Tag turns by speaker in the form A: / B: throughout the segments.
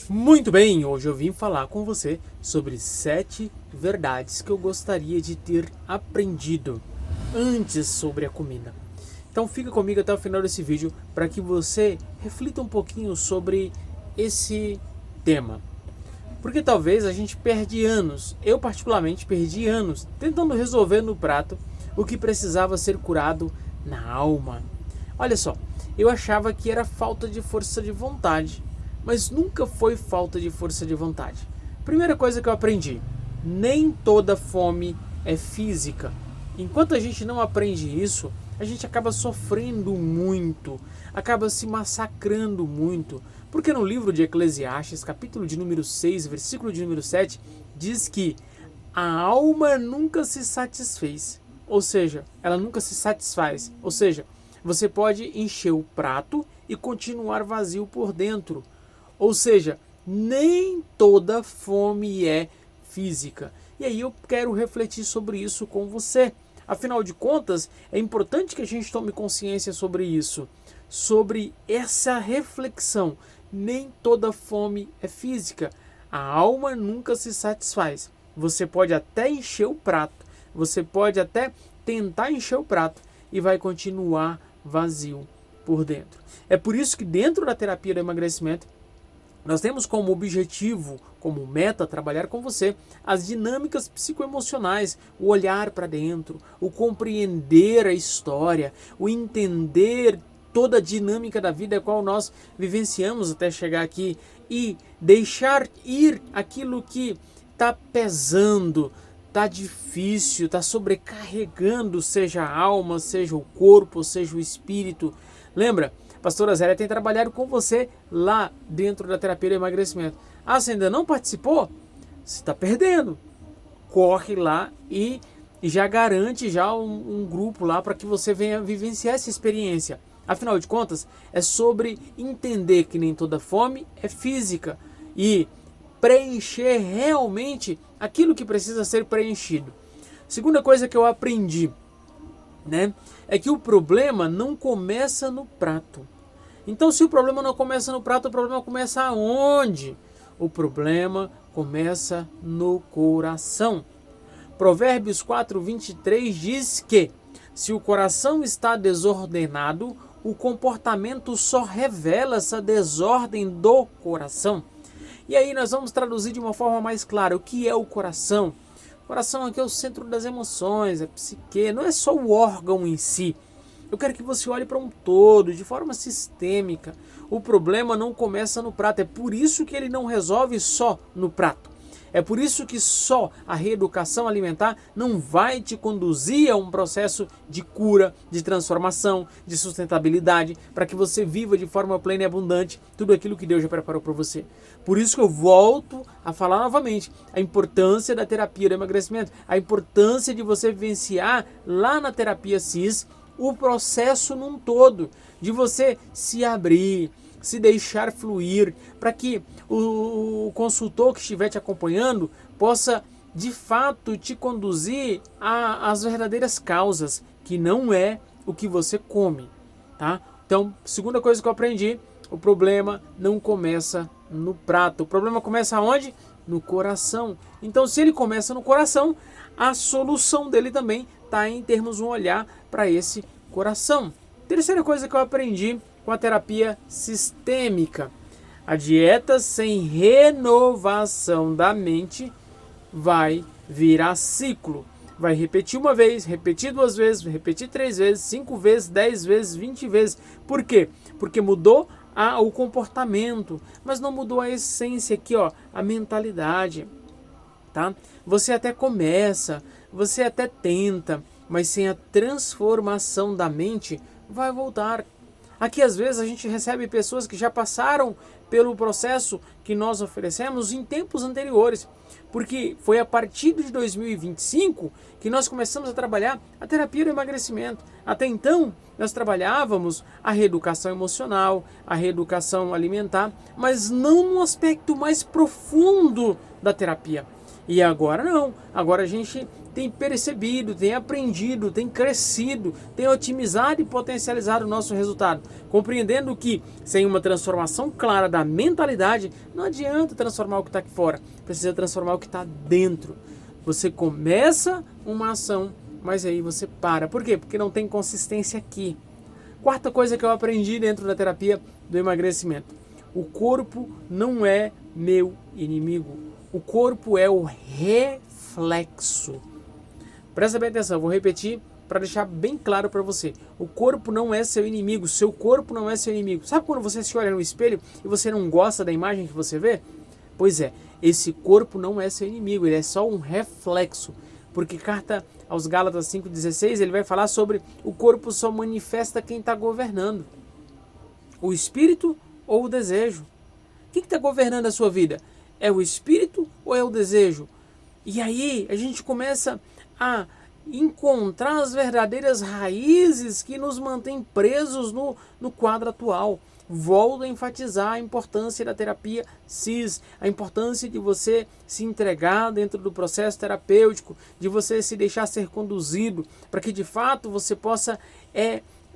A: Muito bem, hoje eu vim falar com você sobre 7 verdades que eu gostaria de ter aprendido antes sobre a comida. Então fica comigo até o final desse vídeo para que você reflita um pouquinho sobre esse tema. Porque talvez a gente perde anos, eu particularmente perdi anos, tentando resolver no prato o que precisava ser curado na alma. Olha só, eu achava que era falta de força de vontade, mas nunca foi falta de força de vontade. Primeira coisa que eu aprendi: nem toda fome é física. Enquanto a gente não aprende isso, a gente acaba sofrendo muito, acaba se massacrando muito. Porque no livro de Eclesiastes, capítulo de número 6, versículo de número 7, diz que a alma nunca se satisfez. Ou seja, ela nunca se satisfaz. Ou seja, você pode encher o prato e continuar vazio por dentro. Ou seja, nem toda fome é física. E aí eu quero refletir sobre isso com você. Afinal de contas, é importante que a gente tome consciência sobre isso, sobre essa reflexão. Nem toda fome é física. A alma nunca se satisfaz. Você pode até encher o prato, você pode até tentar encher o prato e vai continuar vazio por dentro. É por isso que dentro da terapia do emagrecimento, nós temos como objetivo, como meta, trabalhar com você as dinâmicas psicoemocionais, o olhar para dentro, o compreender a história, o entender toda a dinâmica da vida a qual nós vivenciamos até chegar aqui e deixar ir aquilo que está pesando, está difícil, está sobrecarregando, seja a alma, seja o corpo, seja o espírito. Lembra? Pastora Zélia tem trabalhado com você lá dentro da terapia do emagrecimento. Ah, você ainda não participou? Você está perdendo. Corre lá e já garante já um grupo lá para que você venha vivenciar essa experiência. Afinal de contas, é sobre entender que nem toda fome é física e preencher realmente aquilo que precisa ser preenchido. Segunda coisa que eu aprendi, é que o problema não começa no prato. Então, se o problema não começa no prato, o problema começa aonde? O problema começa no coração. Provérbios 4:23 diz que se o coração está desordenado, o comportamento só revela essa desordem do coração. E aí nós vamos traduzir de uma forma mais clara o que é o coração. O coração aqui é o centro das emoções, a psique, não é só o órgão em si. Eu quero que você olhe para um todo, de forma sistêmica. O problema não começa no prato, é por isso que ele não resolve só no prato. É por isso que só a reeducação alimentar não vai te conduzir a um processo de cura, de transformação, de sustentabilidade, para que você viva de forma plena e abundante tudo aquilo que Deus já preparou para você. Por isso que eu volto a falar novamente a importância da terapia do emagrecimento, a importância de você vivenciar lá na terapia CIS o processo num todo, de você se abrir, se deixar fluir, para que o consultor que estiver te acompanhando possa de fato te conduzir às verdadeiras causas, que não é o que você come, tá? Então, segunda coisa que eu aprendi: o problema não começa no prato, o problema começa onde? No coração. Então, se ele começa no coração, a solução dele também está em termos um olhar para esse coração. Terceira coisa que eu aprendi com a terapia sistêmica: a dieta sem renovação da mente vai virar ciclo. Vai repetir uma vez, repetir 2 vezes, repetir 3 vezes, 5 vezes, 10 vezes, 20 vezes. Por quê? Porque mudou o comportamento, mas não mudou a essência aqui, a mentalidade. Tá? Você até começa, você até tenta, mas sem a transformação da mente, vai voltar. Aqui às vezes a gente recebe pessoas que já passaram pelo processo que nós oferecemos em tempos anteriores, porque foi a partir de 2025 que nós começamos a trabalhar a terapia do emagrecimento. Até então nós trabalhávamos a reeducação emocional, a reeducação alimentar, mas não no aspecto mais profundo da terapia. E agora não, agora a gente tem percebido, tem aprendido, tem crescido, tem otimizado e potencializado o nosso resultado. Compreendendo que sem uma transformação clara da mentalidade, não adianta transformar o que está aqui fora, precisa transformar o que está dentro. Você começa uma ação, mas aí você para. Por quê? Porque não tem consistência aqui. Quarta coisa que eu aprendi dentro da terapia do emagrecimento. O corpo não é meu inimigo. O corpo é o reflexo. Presta bem atenção, vou repetir para deixar bem claro para você. O corpo não é seu inimigo, seu corpo não é seu inimigo. Sabe quando você se olha no espelho e você não gosta da imagem que você vê? Pois é, esse corpo não é seu inimigo, ele é só um reflexo. Porque carta aos Gálatas 5,16, ele vai falar sobre o corpo só manifesta quem está governando. O espírito ou o desejo. O que está governando a sua vida? É o espírito ou é o desejo? E aí a gente começa a encontrar as verdadeiras raízes que nos mantêm presos no quadro atual. Volto a enfatizar a importância da terapia CIS, a importância de você se entregar dentro do processo terapêutico, de você se deixar ser conduzido, para que de fato você possa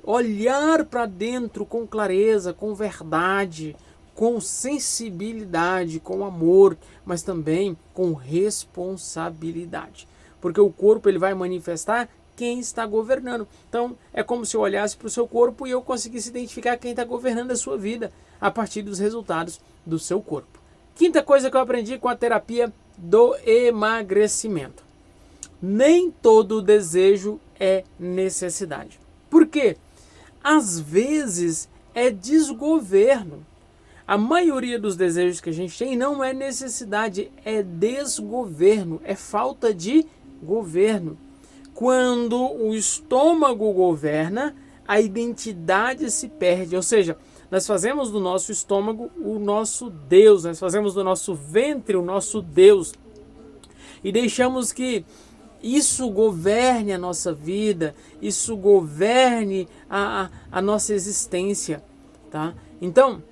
A: olhar para dentro com clareza, com verdade, com sensibilidade, com amor, mas também com responsabilidade. Porque o corpo ele vai manifestar quem está governando. Então, é como se eu olhasse para o seu corpo e eu conseguisse identificar quem está governando a sua vida a partir dos resultados do seu corpo. Quinta coisa que eu aprendi com a terapia do emagrecimento. Nem todo desejo é necessidade. Por quê? Às vezes é desgoverno. A maioria dos desejos que a gente tem não é necessidade, é desgoverno, é falta de governo. Quando o estômago governa, a identidade se perde. Ou seja, nós fazemos do nosso estômago o nosso Deus, nós fazemos do nosso ventre o nosso Deus. E deixamos que isso governe a nossa vida, isso governe a nossa existência. Tá? Então,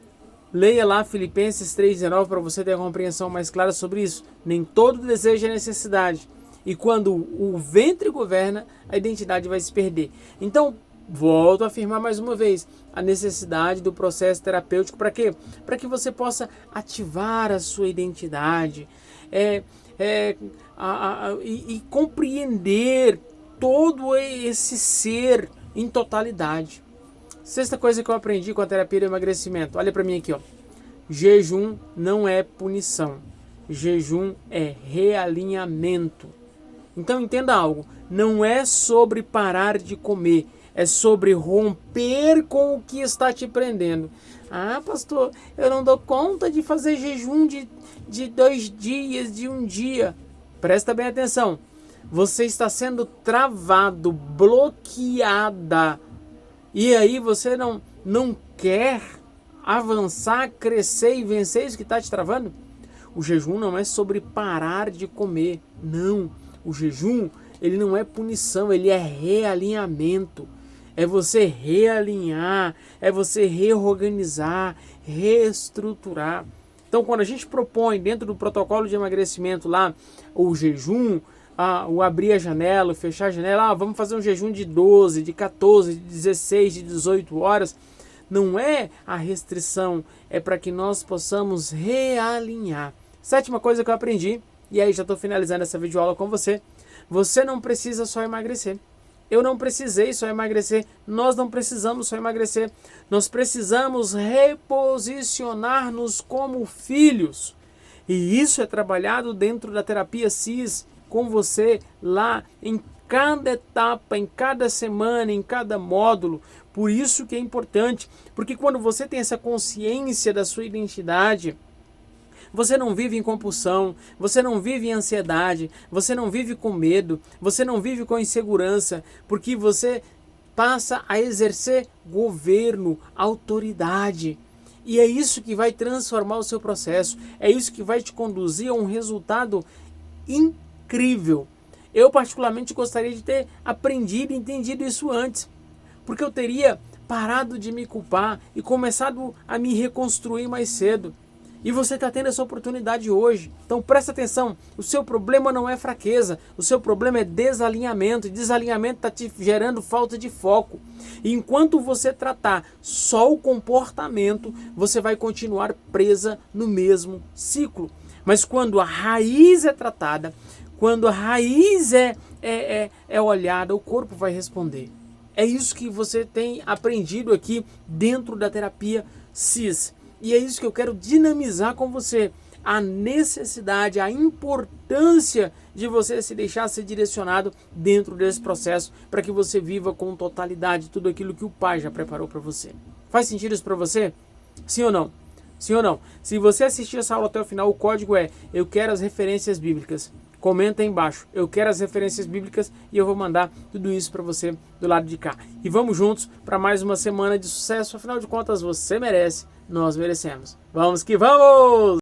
A: leia lá Filipenses 3,19 para você ter a compreensão mais clara sobre isso. Nem todo desejo é necessidade. E quando o ventre governa, a identidade vai se perder. Então, volto a afirmar mais uma vez, a necessidade do processo terapêutico para quê? Para que você possa ativar a sua identidade e compreender todo esse ser em totalidade. Sexta coisa que eu aprendi com a terapia do emagrecimento. Olha para mim aqui, ó. Jejum não é punição. Jejum é realinhamento. Então entenda algo, não é sobre parar de comer, é sobre romper com o que está te prendendo. Ah, pastor, eu não dou conta de fazer jejum de 2 dias, de 1 dia. Presta bem atenção, você está sendo travado, bloqueada. E aí você não quer avançar, crescer e vencer isso que está te travando? O jejum não é sobre parar de comer, não. O jejum, ele não é punição, ele é realinhamento. É você realinhar, é você reorganizar, reestruturar. Então, quando a gente propõe dentro do protocolo de emagrecimento lá o jejum, o abrir a janela, o fechar a janela, vamos fazer um jejum de 12, de 14, de 16, de 18 horas. Não é a restrição, é para que nós possamos realinhar. Sétima coisa que eu aprendi, e aí já estou finalizando essa videoaula com você. Você não precisa só emagrecer. Eu não precisei só emagrecer. Nós não precisamos só emagrecer. Nós precisamos reposicionar-nos como filhos. E isso é trabalhado dentro da terapia CIS com você lá em cada etapa, em cada semana, em cada módulo. Por isso que é importante. Porque quando você tem essa consciência da sua identidade, você não vive em compulsão, você não vive em ansiedade, você não vive com medo, você não vive com insegurança, porque você passa a exercer governo, autoridade. E é isso que vai transformar o seu processo, é isso que vai te conduzir a um resultado incrível. Eu particularmente gostaria de ter aprendido e entendido isso antes, porque eu teria parado de me culpar e começado a me reconstruir mais cedo. E você está tendo essa oportunidade hoje. Então presta atenção, o seu problema não é fraqueza, o seu problema é desalinhamento. E desalinhamento está te gerando falta de foco. E enquanto você tratar só o comportamento, você vai continuar presa no mesmo ciclo. Mas quando a raiz é tratada, quando a raiz é olhada, o corpo vai responder. É isso que você tem aprendido aqui dentro da terapia CIS. E é isso que eu quero dinamizar com você. A necessidade, a importância de você se deixar ser direcionado dentro desse processo para que você viva com totalidade tudo aquilo que o Pai já preparou para você. Faz sentido isso para você? Sim ou não? Sim ou não? Se você assistir essa aula até o final, o código é: eu quero as referências bíblicas. Comenta aí embaixo, eu quero as referências bíblicas, e eu vou mandar tudo isso para você do lado de cá. E vamos juntos para mais uma semana de sucesso. Afinal de contas, você merece, nós merecemos. Vamos que vamos!